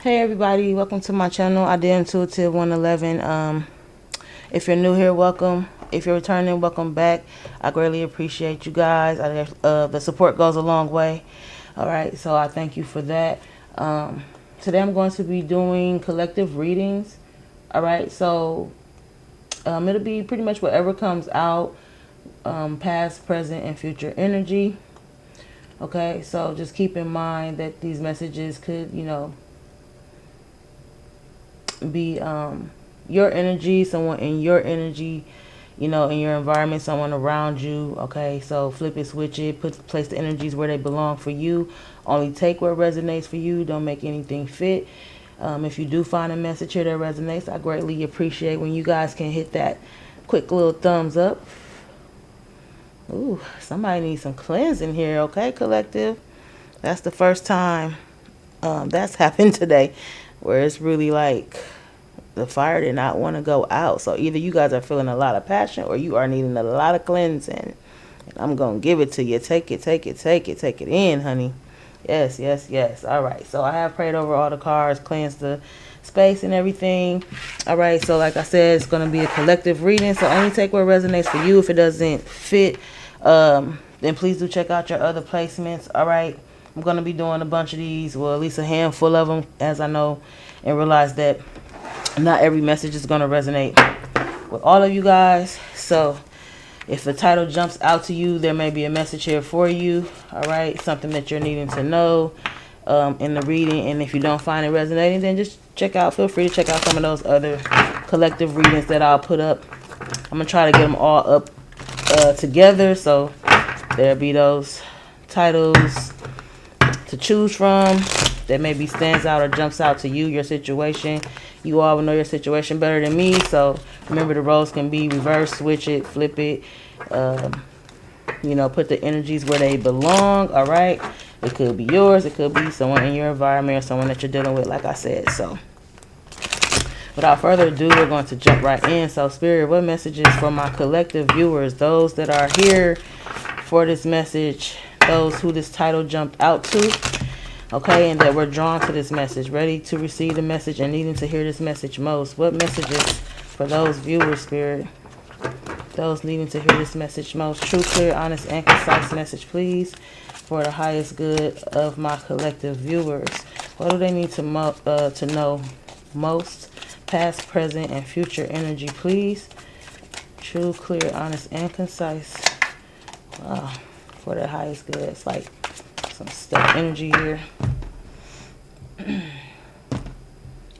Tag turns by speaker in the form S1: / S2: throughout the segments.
S1: Hey everybody, welcome to my channel. I did Intuitive 111. If you're new here, welcome. If you're returning, welcome back. I greatly appreciate you guys. The support goes a long way. All right, so I thank you for that. Today I'm going to be doing collective readings. All right, so it'll be pretty much whatever comes out, past, present, and future energy. Okay, so just keep in mind that these messages could, be your energy, someone in your energy, in your environment, someone around you. Okay, so flip it, switch it, place the energies where they belong for you. Only take what resonates for you. Don't make anything fit. If you do find a message here that resonates, I greatly appreciate when you guys can hit that quick little thumbs up. Ooh, somebody needs some cleansing here. Okay, collective. That's the first time that's happened today, where it's really like the fire did not want to go out. So either you guys are feeling a lot of passion or you are needing a lot of cleansing. And I'm going to give it to you. Take it, take it, take it, take it in, honey. Yes, yes, yes. All right. So I have prayed over all the cards, cleansed the space and everything. All right. So like I said, it's going to be a collective reading. So only take what resonates for you. If it doesn't fit, then please do check out your other placements. All right. I'm going to be doing a bunch of these, well, at least a handful of them, as I know and realize that not every message is going to resonate with all of you guys. So if the title jumps out to you, there may be a message here for you. All right. Something that you're needing to know in the reading. And if you don't find it resonating, then just feel free to check out some of those other collective readings that I'll put up. I'm going to try to get them all up together. So there'll be those titles to choose from that maybe stands out or jumps out to you, your situation. You all will know your situation better than me, so remember the roles can be reversed, switch it, flip it, put the energies where they belong. All right, it could be yours, it could be someone in your environment or someone that you're dealing with, like I said. So without further ado, we're going to jump right in. So Spirit, what messages for my collective viewers, those that are here for this message, those who this title jumped out to, okay, and that we're drawn to this message, ready to receive the message and needing to hear this message most? What messages for those viewers, Spirit, those needing to hear this message most? True, clear, honest, and concise message, please, for the highest good of my collective viewers. What do they need to know most? Past, present, and future energy, please. True, clear, honest, and concise. Wow. For the highest good. It's like some stuck energy here. I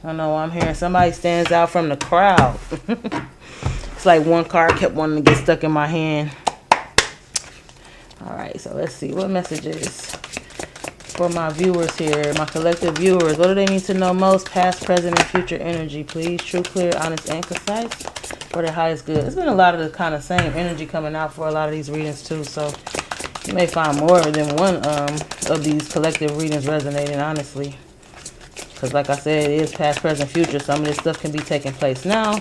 S1: don't know why I'm hearing somebody stands out from the crowd. It's like one card kept wanting to get stuck in my hand. Alright, so let's see. What messages for my viewers here, my collective viewers? What do they need to know most? Past, present, and future energy, please. True, clear, honest, and concise. For the highest good. It's been a lot of the kind of same energy coming out for a lot of these readings too, so you may find more than one of these collective readings resonating, honestly. Because like I said, it is past, present, future. Some of this stuff can be taking place now.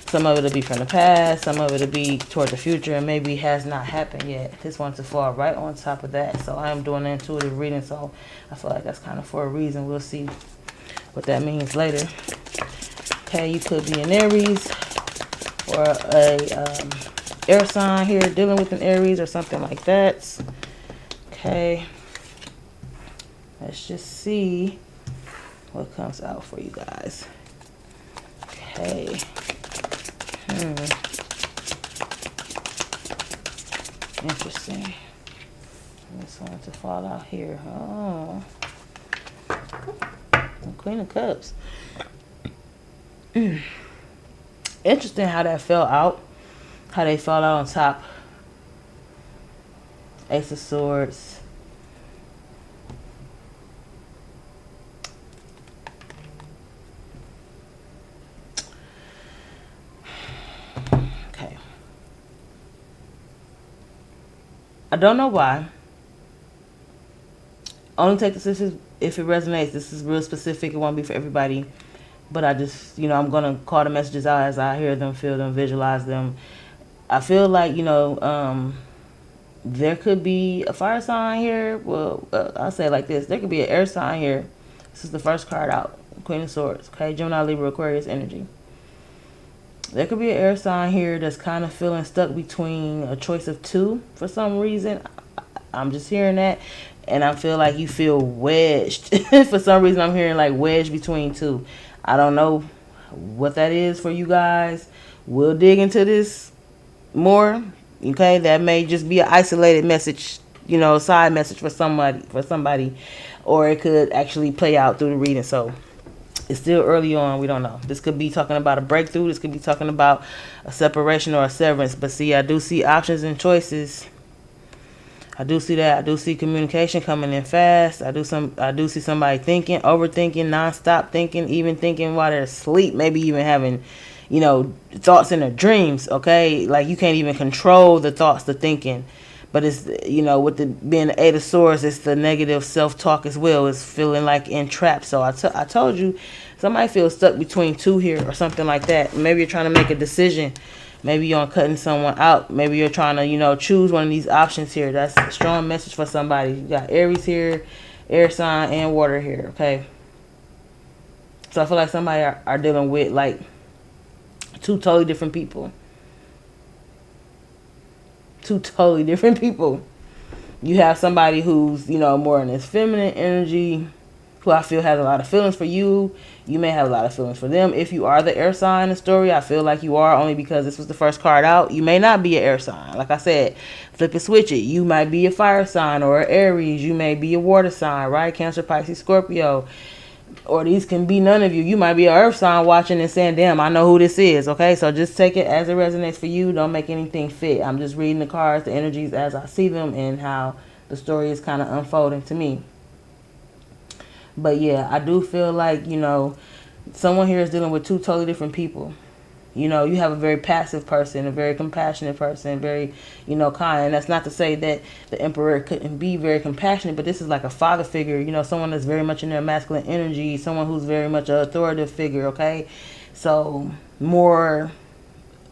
S1: Some of it will be from the past. Some of it will be toward the future and maybe has not happened yet. This one to fall right on top of that. So I am doing an intuitive reading, so I feel like that's kind of for a reason. We'll see what that means later. Okay, you could be an Aries or a air sign here, dealing with an Aries or something like that. Okay, let's just see what comes out for you guys. Okay. Interesting. This one to fall out here. Oh, Queen of Cups. Interesting how that fell out. How they fall out on top. Ace of Swords. Okay. I don't know why. Only take this if it resonates. This is real specific. It won't be for everybody. But I just, I'm going to call the messages out as I hear them, feel them, visualize them. I feel like, there could be a fire sign here. Well, I'll say it like this. There could be an air sign here. This is the first card out. Queen of Swords. Okay, Gemini, Libra, Aquarius energy. There could be an air sign here that's kind of feeling stuck between a choice of two for some reason. I'm just hearing that. And I feel like you feel wedged. For some reason, I'm hearing like wedged between two. I don't know what that is for you guys. We'll dig into this more. Okay, that may just be an isolated message, you know, side message for somebody, or it could actually play out through the reading. So it's still early on. We don't know. This could be talking about a breakthrough. This could be talking about a separation or a severance. But see, I do see options and choices. I do see that. I do see communication coming in fast. I do see somebody thinking, overthinking, nonstop thinking, even thinking while they're asleep. Maybe even having, you know, thoughts in their dreams. Okay, like you can't even control the thoughts, the thinking. But it's, you know, with the being the Eight of Swords, it's the negative self-talk as well. It's feeling like entrapped. So I told you, somebody feels stuck between two here or something like that. Maybe you're trying to make a decision. Maybe you're cutting someone out. Maybe you're trying to, you know, choose one of these options here. That's a strong message for somebody. You got Aries here, air sign, and water here, okay? So I feel like somebody are dealing with, like, two totally different people. Two totally different people. You have somebody who's, you know, more in this feminine energy, who I feel has a lot of feelings for you. You may have a lot of feelings for them. If you are the air sign in the story, I feel like you are, only because this was the first card out. You may not be an air sign. Like I said, flip it, switch it. You might be a fire sign or an Aries. You may be a water sign, right? Cancer, Pisces, Scorpio. Or these can be none of you. You might be an earth sign watching and saying, damn, I know who this is. Okay, so just take it as it resonates for you. Don't make anything fit. I'm just reading the cards, the energies as I see them, and how the story is kind of unfolding to me. But yeah, I do feel like, you know, someone here is dealing with two totally different people. You know, you have a very passive person, a very compassionate person, very, you know, kind. And that's not to say that the Emperor couldn't be very compassionate, but this is like a father figure, you know, someone that's very much in their masculine energy, someone who's very much an authoritative figure, okay? So more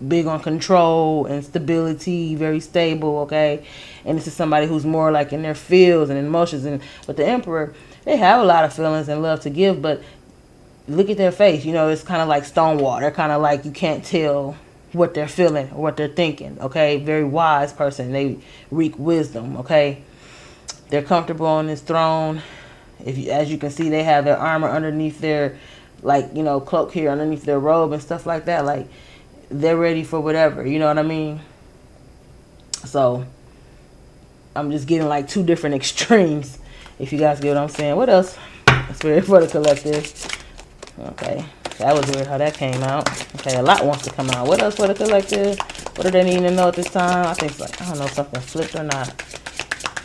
S1: big on control and stability, very stable, okay? And this is somebody who's more like in their feels and emotions. And with the Emperor, they have a lot of feelings and love to give, but look at their face. You know, it's kind of like Stonewall. They're kind of like, you can't tell what they're feeling or what they're thinking, okay? Very wise person. They wreak wisdom, okay? They're comfortable on this throne. As you can see, they have their armor underneath their, like, you know, cloak here underneath their robe and stuff like that. Like, they're ready for whatever, you know what I mean? So I'm just getting like two different extremes, if you guys get what I'm saying. What else? Spirit for the collective. Okay, that was weird how that came out. Okay, a lot wants to come out. What else for the collective? What do they need to know at this time? I think it's like, I don't know if something flipped or not.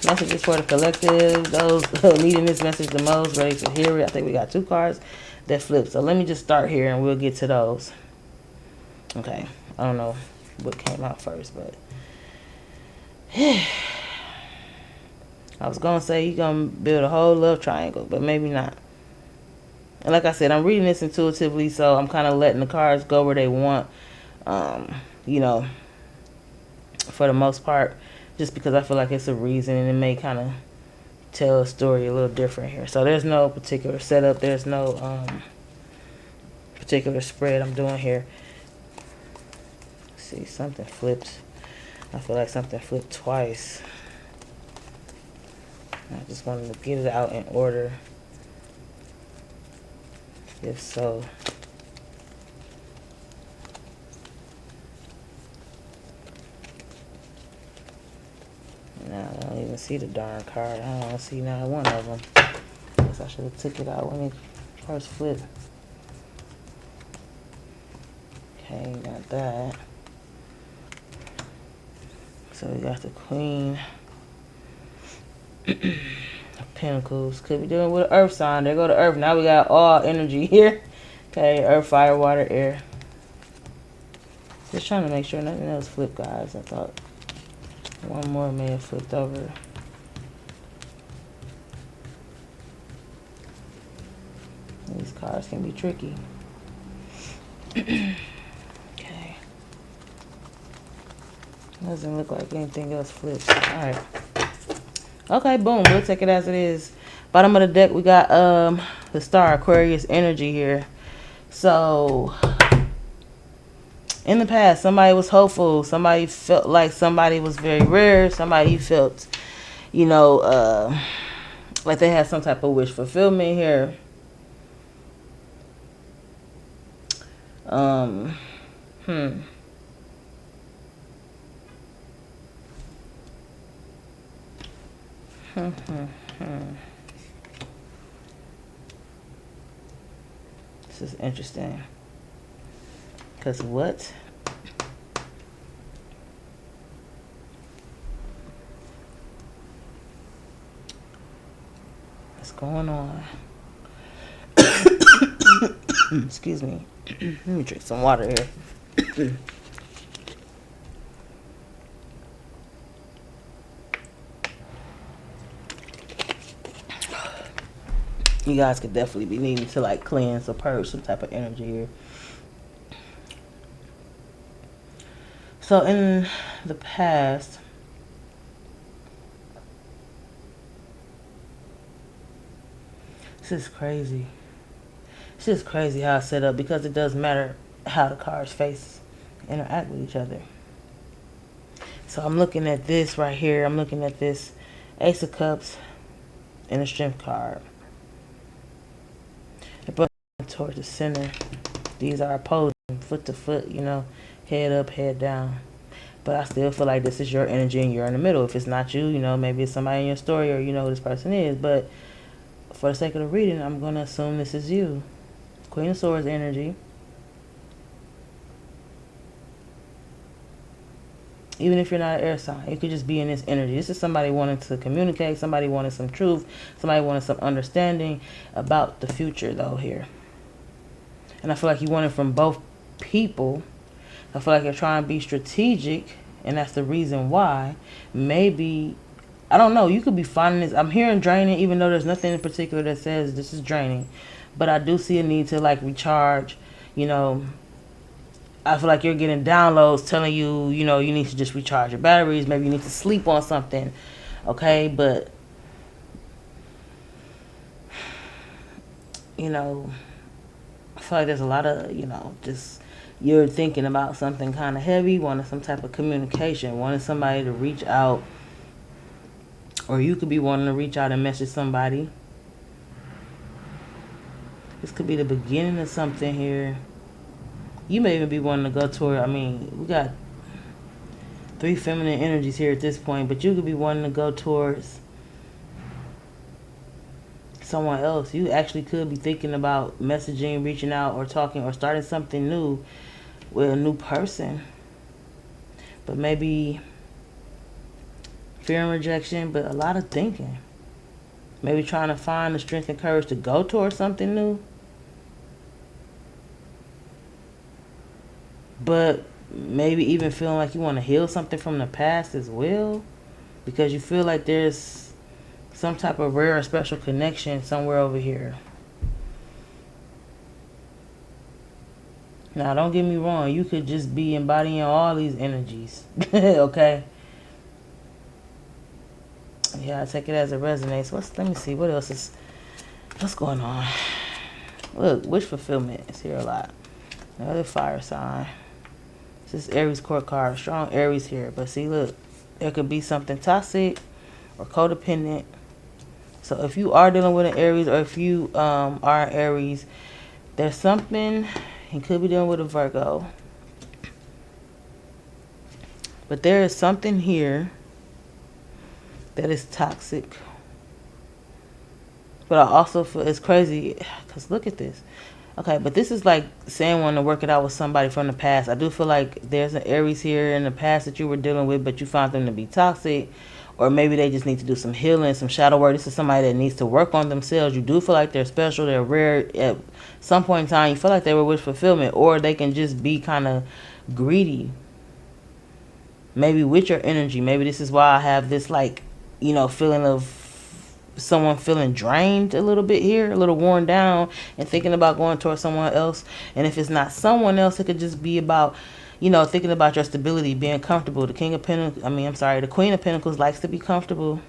S1: Messages for the collective. Those needing this message the most, ready to hear it. I think we got two cards that flipped. So let me just start here and we'll get to those. Okay, I don't know what came out first, but I was going to say you're going to build a whole love triangle, but maybe not. And like I said, I'm reading this intuitively, so I'm kind of letting the cards go where they want, you know, for the most part, just because I feel like it's a reason and it may kind of tell a story a little different here. So there's no particular setup. There's no particular spread I'm doing here. Let's see, something flipped. I feel like something flipped twice. I just wanted to get it out in order. If so, now I don't even see the darn card. I don't see not one of them. Guess I should have took it out when it first flipped. Okay, got that. So we got the Queen of Pentacles. Could be dealing with an earth sign. There go to earth. Now we got all energy here. Okay, earth, fire, water, air. Just trying to make sure nothing else flipped, guys. I thought one more may have flipped over. These cards can be tricky. Okay. Doesn't look like anything else flips. Alright. Okay, boom. We'll take it as it is. Bottom of the deck, we got the star, Aquarius energy here. So in the past, somebody was hopeful. Somebody felt like somebody was very rare. Somebody felt, you know, like they had some type of wish fulfillment here. Hmm. This is interesting. Because what? What's going on? Excuse me. Let me drink some water here. You guys could definitely be needing to like cleanse or purge some type of energy here. So in the past, this is crazy. It's just crazy how it's set up, because it does matter how the cards face interact with each other. So I'm looking at this right here. I'm looking at this Ace of Cups and a Strength card. It brought towards the center. These are opposing, foot to foot, you know, head up, head down. But I still feel like this is your energy and you're in the middle. If it's not you, you know, maybe it's somebody in your story or you know who this person is. But for the sake of the reading, I'm going to assume this is you. Queen of Swords energy. Even if you're not an air sign, you could just be in this energy. This is somebody wanting to communicate, somebody wanting some truth, somebody wanting some understanding about the future, though, here. And I feel like you want it from both people. I feel like you're trying to be strategic, and that's the reason why. Maybe, I don't know, you could be finding this. I'm hearing draining, even though there's nothing in particular that says this is draining. But I do see a need to, like, recharge, you know. I feel like you're getting downloads telling you, you know, you need to just recharge your batteries. Maybe you need to sleep on something, okay? But, you know, I feel like there's a lot of, you know, just you're thinking about something kind of heavy, wanting some type of communication, wanting somebody to reach out, or you could be wanting to reach out and message somebody. This could be the beginning of something here. You may even be wanting to go toward, I mean, we got 3 feminine energies here at this point, but you could be wanting to go towards someone else. You actually could be thinking about messaging, reaching out, or talking, or starting something new with a new person. But maybe fear and rejection, but a lot of thinking. Maybe trying to find the strength and courage to go towards something new. But maybe even feeling like you want to heal something from the past as well, because you feel like there's some type of rare or special connection somewhere over here. Now, don't get me wrong. You could just be embodying all these energies, okay? Yeah, I take it as it resonates. Let me see. What's going on? Look, wish fulfillment is here a lot. Another fire sign. This is Aries court card. Strong Aries here. But see, look, there could be something toxic or codependent. So if you are dealing with an Aries, or if you are an Aries, there's something. You could be dealing with a Virgo. But there is something here that is toxic. But I also feel it's crazy because look at this. Okay, but this is like saying wanting to work it out with somebody from the past. I do feel like there's an Aries here in the past that you were dealing with, but you found them to be toxic. Or maybe they just need to do some healing, some shadow work. This is somebody that needs to work on themselves. You do feel like they're special, they're rare. At some point in time, you feel like they were wish fulfillment. Or they can just be kind of greedy. Maybe with your energy. Maybe this is why I have this, like, you know, feeling of someone feeling drained a little bit here, a little worn down, and thinking about going towards someone else. And if it's not someone else, it could just be about, you know, thinking about your stability, being comfortable. The Queen of Pentacles likes to be comfortable.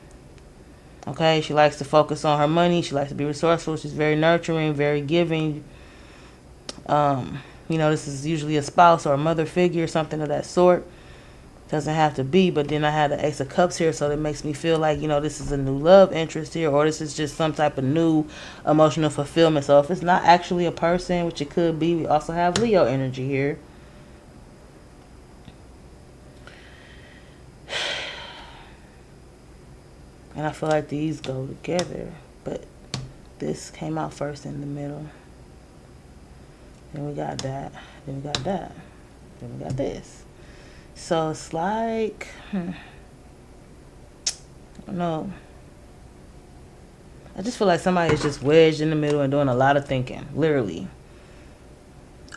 S1: Okay, she likes to focus on her money. She likes to be resourceful. She's very nurturing, very giving. You know, this is usually a spouse or a mother figure, something of that sort. Doesn't have to be, but then I had the Ace of Cups here, so that makes me feel like, you know, this is a new love interest here, or this is just some type of new emotional fulfillment. So if it's not actually a person, which it could be, we also have Leo energy here. And I feel like these go together, but this came out first in the middle. Then we got that. Then we got that. Then we got this. So it's like, I don't know. I just feel like somebody is just wedged in the middle and doing a lot of thinking, literally.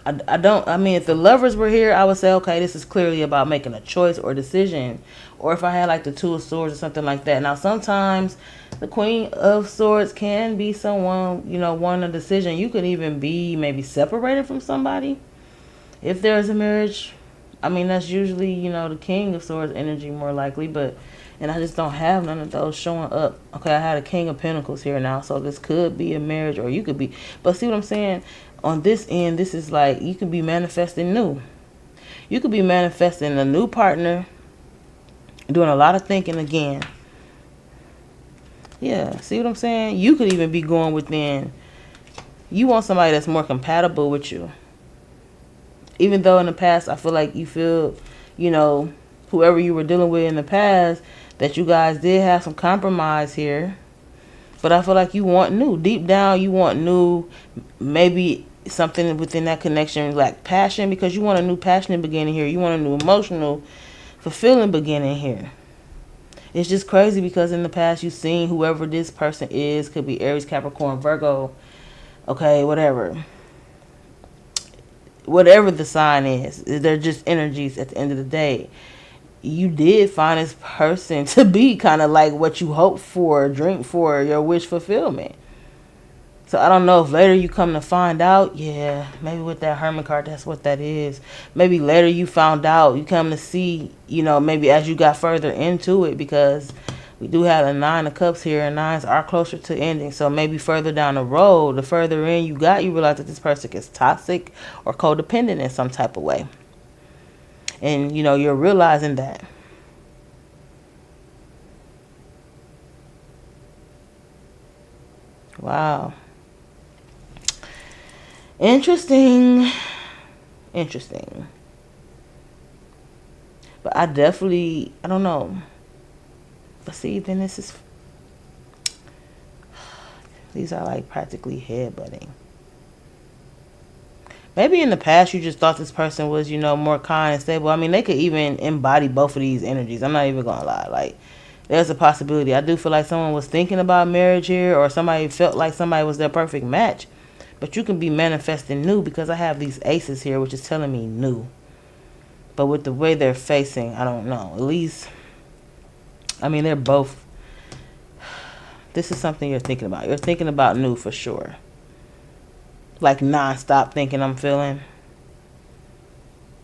S1: I mean, if the lovers were here, I would say, okay, this is clearly about making a choice or decision. Or if I had like the Two of Swords or something like that. Now, sometimes the Queen of Swords can be someone, you know, wanting a decision. You could even be maybe separated from somebody. If there's a marriage, I mean, that's usually, you know, the King of Swords energy more likely, and I just don't have none of those showing up. Okay, I had a King of Pentacles here now, so this could be a marriage, or you could be, but see what I'm saying? On this end, this is like, you could be manifesting new. You could be manifesting a new partner, doing a lot of thinking again. Yeah, see what I'm saying? You could even be going within, you want somebody that's more compatible with you. Even though in the past, I feel like you feel, you know, whoever you were dealing with in the past, that you guys did have some compromise here. But I feel like you want new. Deep down, you want new, maybe something within that connection, like passion, because you want a new passionate beginning here. You want a new emotional, fulfilling beginning here. It's just crazy because in the past, you've seen whoever this person is, could be Aries, Capricorn, Virgo, okay, whatever. Whatever the sign is, they're just energies at the end of the day. You did find this person to be kind of like what you hope for, dream for, your wish fulfillment. So I don't know if later you come to find out, yeah, maybe with that Hermit card, that's what that is. Maybe later you found out, you come to see, you know, maybe as you got further into it, because we do have a Nine of Cups here, and nines are closer to ending. So maybe further down the road, the further in you got, you realize that this person is toxic or codependent in some type of way. And, you know, you're realizing that. Wow. Interesting. Interesting. But I definitely, I don't know. But see, then this is, these are like practically headbutting. Maybe in the past you just thought this person was, you know, more kind and stable. I mean, they could even embody both of these energies. I'm not even going to lie. Like, there's a possibility. I do feel like someone was thinking about marriage here, or somebody felt like somebody was their perfect match. But you can be manifesting new, because I have these aces here, which is telling me new. But with the way they're facing, I don't know. At least, I mean, they're both. This is something you're thinking about. You're thinking about new for sure. Like non-stop thinking, I'm feeling.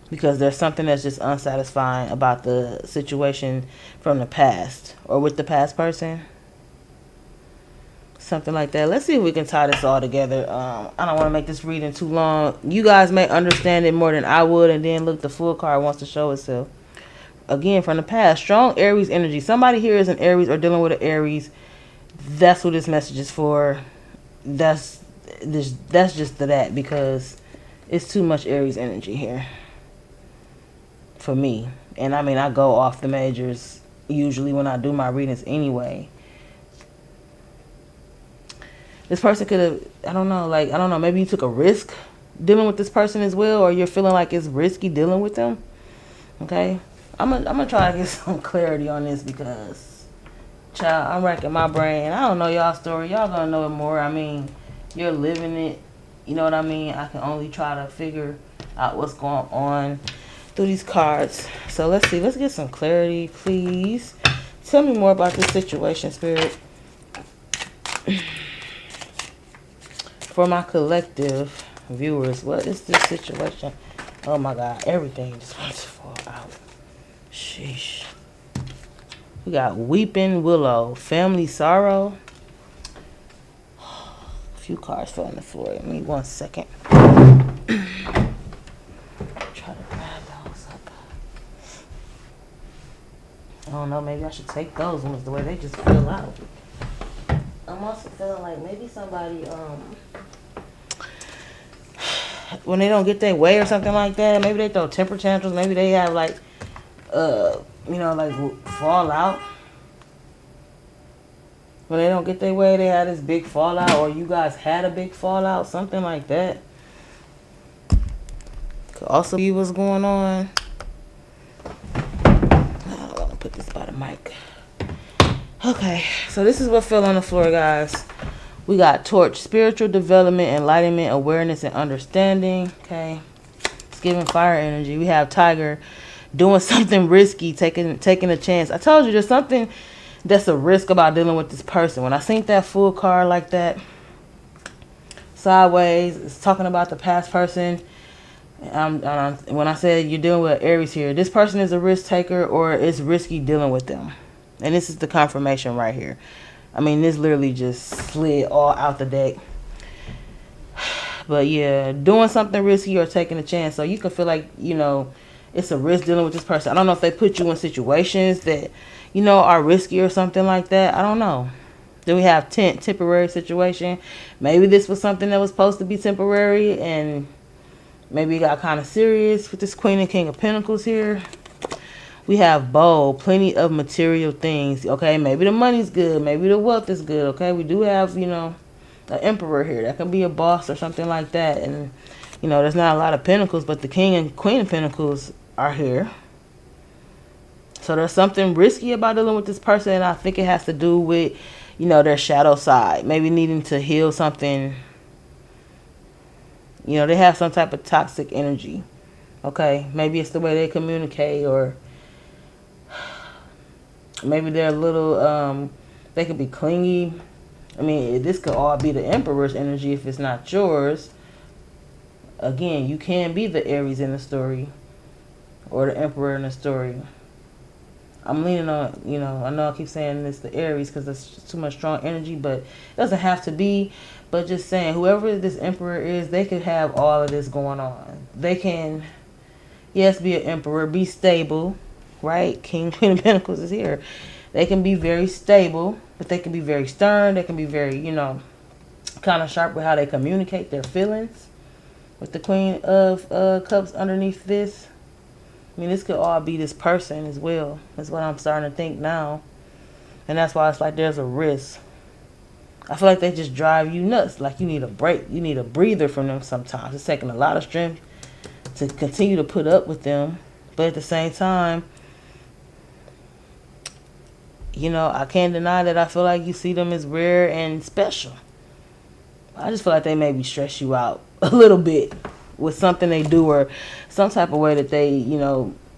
S1: Because there's something that's just unsatisfying about the situation from the past, or with the past person. Something like that. Let's see if we can tie this all together. I don't want to make this reading too long. You guys may understand it more than I would. And then look, the full card wants to show itself. Again, from the past, strong Aries energy. Somebody here is an Aries or dealing with an Aries. That's what this message is for. That's just that, because it's too much Aries energy here for me. And I mean, I go off the majors usually when I do my readings anyway. This person could have, I don't know, maybe you took a risk dealing with this person as well, or you're feeling like it's risky dealing with them. Okay? I'm gonna try to get some clarity on this, because, child, I'm racking my brain. I don't know y'all's story. Y'all gonna know it more. I mean, you're living it. You know what I mean? I can only try to figure out what's going on through these cards. So let's see. Let's get some clarity, please. Tell me more about this situation, Spirit. For my collective viewers, what is this situation? Oh my God, everything just wants to fall out. Sheesh. We got weeping willow, family sorrow. A few cards fell on the floor. Give me 1 second. Try to grab those up. I don't know, maybe I should take those ones the way they just fell out. I'm also feeling like maybe somebody, when they don't get their way or something like that, maybe they throw temper tantrums, maybe they have like, like fall out. When they don't get their way, they had this big fallout, or you guys had a big fallout, something like that. Could also be what's going on. I don't want to put this by the mic. Okay, so this is what fell on the floor, guys. We got torch, spiritual development, enlightenment, awareness, and understanding. Okay, it's giving fire energy. We have tiger, doing something risky, taking a chance. I told you there's something that's a risk about dealing with this person. When I seen that full card like that, sideways, it's talking about the past person. When I said you're dealing with Aries here, this person is a risk taker, or it's risky dealing with them. And this is the confirmation right here. I mean, this literally just slid all out the deck. But yeah, doing something risky or taking a chance. So you can feel like, it's a risk dealing with this person. I don't know if they put you in situations that, are risky or something like that. I don't know. Then we have temporary situation. Maybe this was something that was supposed to be temporary, and maybe it got kind of serious with this Queen and King of Pentacles here. We have bold, plenty of material things. Okay, maybe the money's good. Maybe the wealth is good. Okay, we do have, an emperor here. That can be a boss or something like that. And, there's not a lot of pentacles, but the King and Queen of Pentacles are here. So there's something risky about dealing with this person. And I think it has to do with, their shadow side. Maybe needing to heal something. They have some type of toxic energy. Okay, maybe it's the way they communicate, or maybe they're a little, they could be clingy. I mean, this could all be the Emperor's energy if it's not yours. Again, you can be the Aries in the story, or the Emperor in the story. I'm leaning on, I know I keep saying it's the Aries because it's too much strong energy, but it doesn't have to be. But just saying, whoever this Emperor is, they could have all of this going on. They can, yes, be an Emperor, be stable. Right? King, Queen of Pentacles is here. They can be very stable, but they can be very stern. They can be very, kind of sharp with how they communicate their feelings. With the Queen of Cups underneath this. I mean, this could all be this person as well. That's what I'm starting to think now. And that's why it's like there's a risk. I feel like they just drive you nuts. Like you need a break. You need a breather from them sometimes. It's taking a lot of strength to continue to put up with them. But at the same time, I can't deny that I feel like you see them as rare and special. I just feel like they maybe stress you out a little bit with something they do or some type of way that they,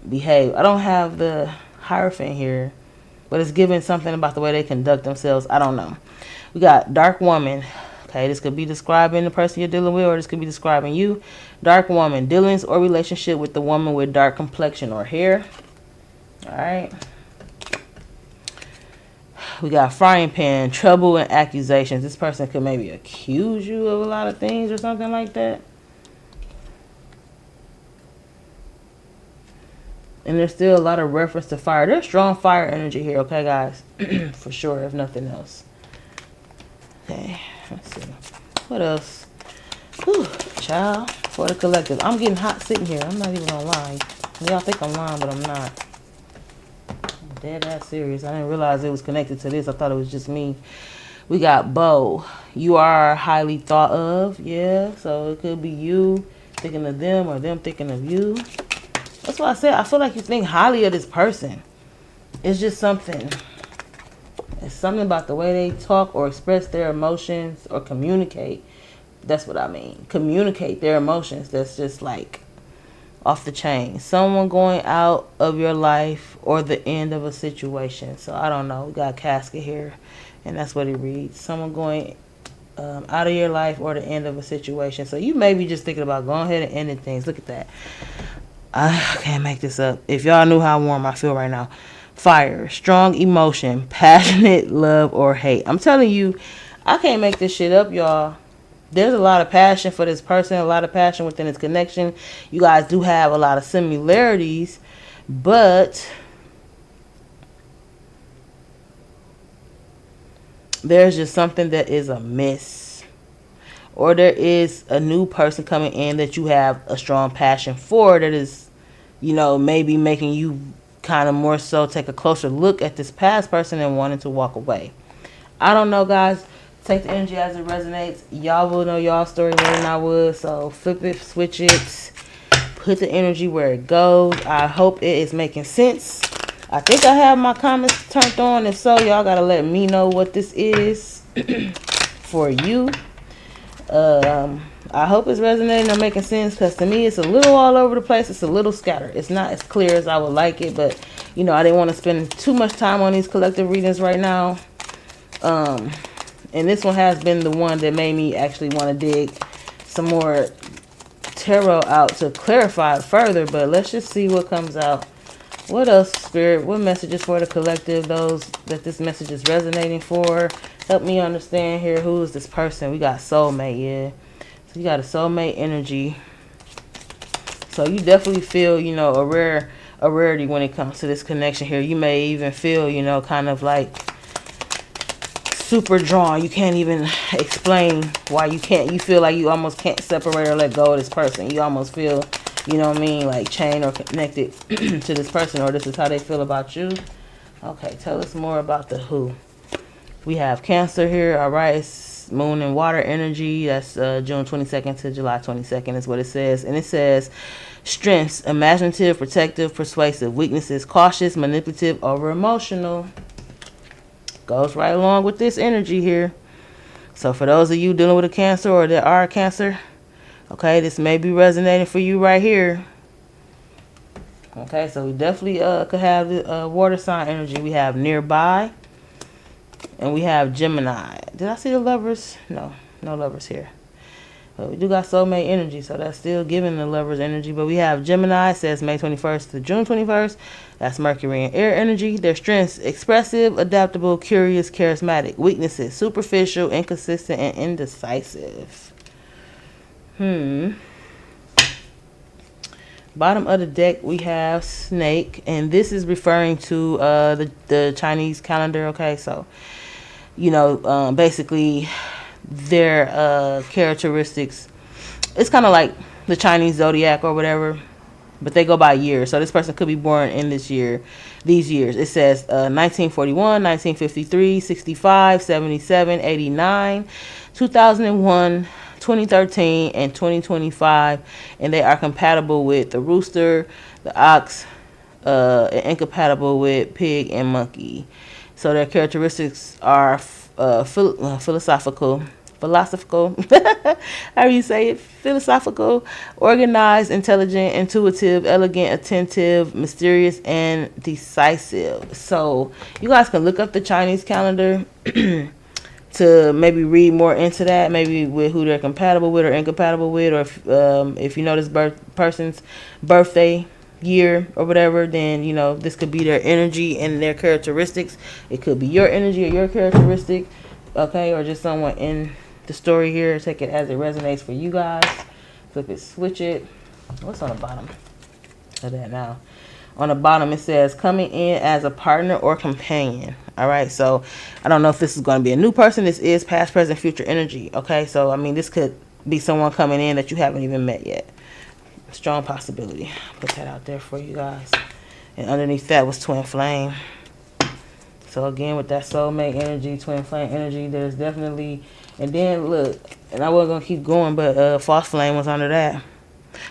S1: behave. I don't have the Hierophant here, but it's giving something about the way they conduct themselves. I don't know. We got Dark Woman. Okay, this could be describing the person you're dealing with, or this could be describing you. Dark Woman, dealings or relationship with the woman with dark complexion or hair. All right. We got Frying Pan, trouble and accusations. This person could maybe accuse you of a lot of things or something like that. And there's still a lot of reference to fire. There's strong fire energy here, okay, guys? For sure, if nothing else. Okay, let's see. What else? Whew, child, for the collective. I'm getting hot sitting here. I'm not even gonna lie. Y'all think I'm lying, but I'm not. Dead ass serious. I didn't realize it was connected to this. I thought it was just me. We got Bo. You are highly thought of. Yeah, so it could be you thinking of them or them thinking of you. That's why I said I feel like you think highly of this person. It's just something. It's something about the way they talk or express their emotions or communicate. That's what I mean. Communicate their emotions. That's just like off the chain. Someone going out of your life or the end of a situation. So I don't know. We got casket here, and that's what it reads. Someone going out of your life or the end of a situation. So you may be just thinking about going ahead and ending things. Look at that. I can't make this up. If y'all knew how warm I feel right now. Fire, strong emotion, passionate love or hate. I'm telling you, I can't make this shit up, y'all. There's a lot of passion for this person, a lot of passion within this connection. You guys do have a lot of similarities, but there's just something that is amiss. Or there is a new person coming in that you have a strong passion for that is, maybe making you kind of more so take a closer look at this past person and wanting to walk away. I don't know, guys. Take the energy as it resonates. Y'all will know y'all story more than I would. So flip it, switch it, put the energy where it goes. I hope it is making sense. I think I have my comments turned on. If so, y'all gotta let me know what this is for you. I hope it's resonating or making sense, because to me it's a little all over the place. It's a little scattered. It's not as clear as I would like it, but I didn't want to spend too much time on these collective readings right now. And this one has been the one that made me actually want to dig some more tarot out to clarify it further. But let's just see what comes out. What else, Spirit? What messages for the collective? Those that this message is resonating for. Help me understand here. Who is this person? We got soulmate, yeah. So you got a soulmate energy. So you definitely feel, a rarity when it comes to this connection here. You may even feel, kind of like super drawn. You can't even explain why you can't. You feel like you almost can't separate or let go of this person. You almost feel, like chained or connected to this person, or this is how they feel about you. Okay, tell us more about the who. We have Cancer here. All right, it's moon and water energy. That's June 22nd to July 22nd is what it says. And it says strengths: imaginative, protective, persuasive. Weaknesses: cautious, manipulative, over emotional. Goes right along with this energy here. So for those of you dealing with a Cancer or that are a Cancer, okay, this may be resonating for you right here. Okay, so we definitely could have the water sign energy. We have nearby, and we have Gemini. Did I see the lovers? No lovers here. But we do got soulmate energy, so that's still giving the lovers energy. But we have Gemini, says May 21st to June 21st. That's Mercury and air energy. Their strengths: expressive, adaptable, curious, charismatic. Weaknesses: superficial, inconsistent, and indecisive. Bottom of the deck, we have Snake, and this is referring to the Chinese calendar. Okay, so basically their characteristics. It's kind of like the Chinese zodiac or whatever, but they go by years. So this person could be born in these years. It says 1941, 1953, 65, 77, 89, 2001, 2013, and 2025, and they are compatible with the rooster, the ox, and incompatible with pig and monkey. So their characteristics are philosophical, how do you say it? Philosophical, organized, intelligent, intuitive, elegant, attentive, mysterious, and decisive. So you guys can look up the Chinese calendar to maybe read more into that, maybe with who they're compatible with or incompatible with, or if you know this person's birthday year or whatever, then this could be their energy and their characteristics. It could be your energy or your characteristic, okay, or just someone in the story here. Take it as it resonates for you guys. Flip it, switch it. What's on the bottom of that now? On the bottom, it says coming in as a partner or companion. All right, so I don't know if this is going to be a new person. This is past, present, future energy. Okay, so I mean, this could be someone coming in that you haven't even met yet. Strong possibility. Put that out there for you guys. And underneath that was twin flame. So again, with that soulmate energy, twin flame energy, there's definitely, and then look, and I wasn't going to keep going, but false flame was under that.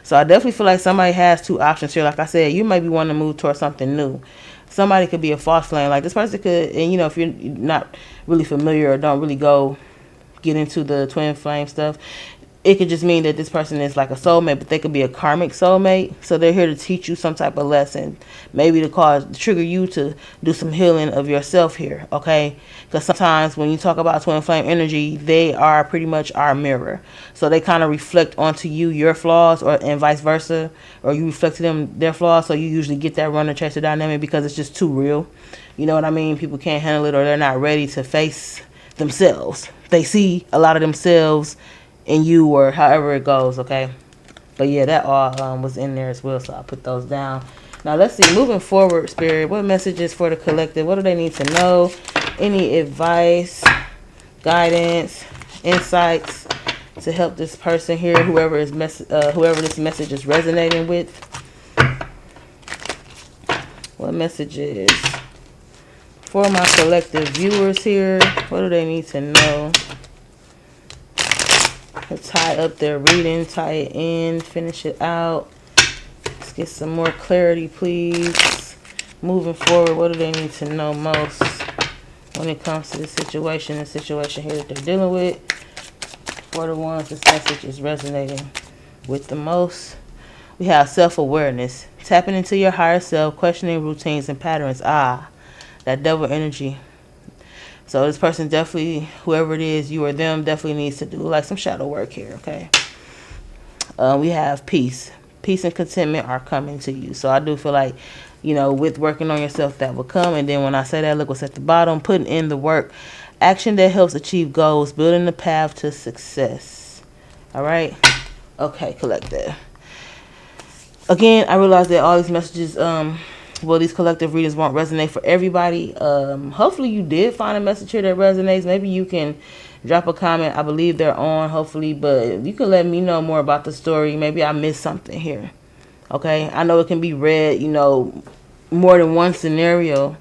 S1: So I definitely feel like somebody has two options here. Like I said, you might be wanting to move towards something new. Somebody could be a false flame. Like this person could, and if you're not really familiar or don't really get into the twin flame stuff, it could just mean that this person is like a soulmate, but they could be a karmic soulmate. So they're here to teach you some type of lesson, maybe to trigger you to do some healing of yourself here, okay? Because sometimes when you talk about twin flame energy, they are pretty much our mirror. So they kind of reflect onto you your flaws, and vice versa, or you reflect to them their flaws. So you usually get that runner chaser dynamic because it's just too real. You know what I mean? People can't handle it, or they're not ready to face themselves. They see a lot of themselves in you, or however it goes, okay? But yeah, that all was in there as well, so I'll put those down. Now let's see, moving forward, Spirit, what messages for the collective? What do they need to know? Any advice, guidance, insights to help this person here, whoever this message is resonating with? What messages for my collective viewers here? What do they need to know? Tie up their reading, tie it in, finish it out. Let's get some more clarity, please. Moving forward, what do they need to know most when it comes to the situation here that they're dealing with? For the ones this message is resonating with the most, we have self-awareness, tapping into your higher self, questioning routines and patterns. That devil energy. So this person definitely, whoever it is, you or them, definitely needs to do like some shadow work here, okay? We have peace. Peace and contentment are coming to you. So I do feel like, with working on yourself, that will come. And then when I say that, look what's at the bottom, putting in the work. Action that helps achieve goals, building the path to success. All right? Okay, collective. Again, I realize that all these messages, these collective readings won't resonate for everybody. Hopefully you did find a message here that resonates. Maybe you can drop a comment. I believe they're on, hopefully, but you can let me know more about the story. Maybe I missed something here. Okay, I know it can be read, more than one scenario,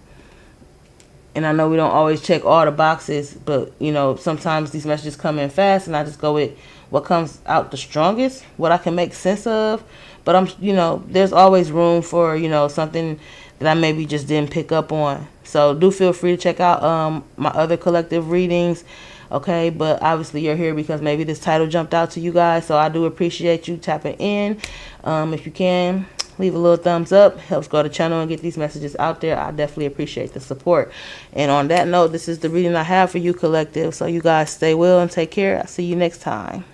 S1: and I know we don't always check all the boxes, but sometimes these messages come in fast, and I just go with what comes out the strongest, what I can make sense of. But there's always room for, something that I maybe just didn't pick up on. So do feel free to check out my other collective readings. Okay, but obviously you're here because maybe this title jumped out to you guys. So I do appreciate you tapping in. If you can, leave a little thumbs up. Helps grow the channel and get these messages out there. I definitely appreciate the support. And on that note, this is the reading I have for you, collective. So you guys stay well and take care. I'll see you next time.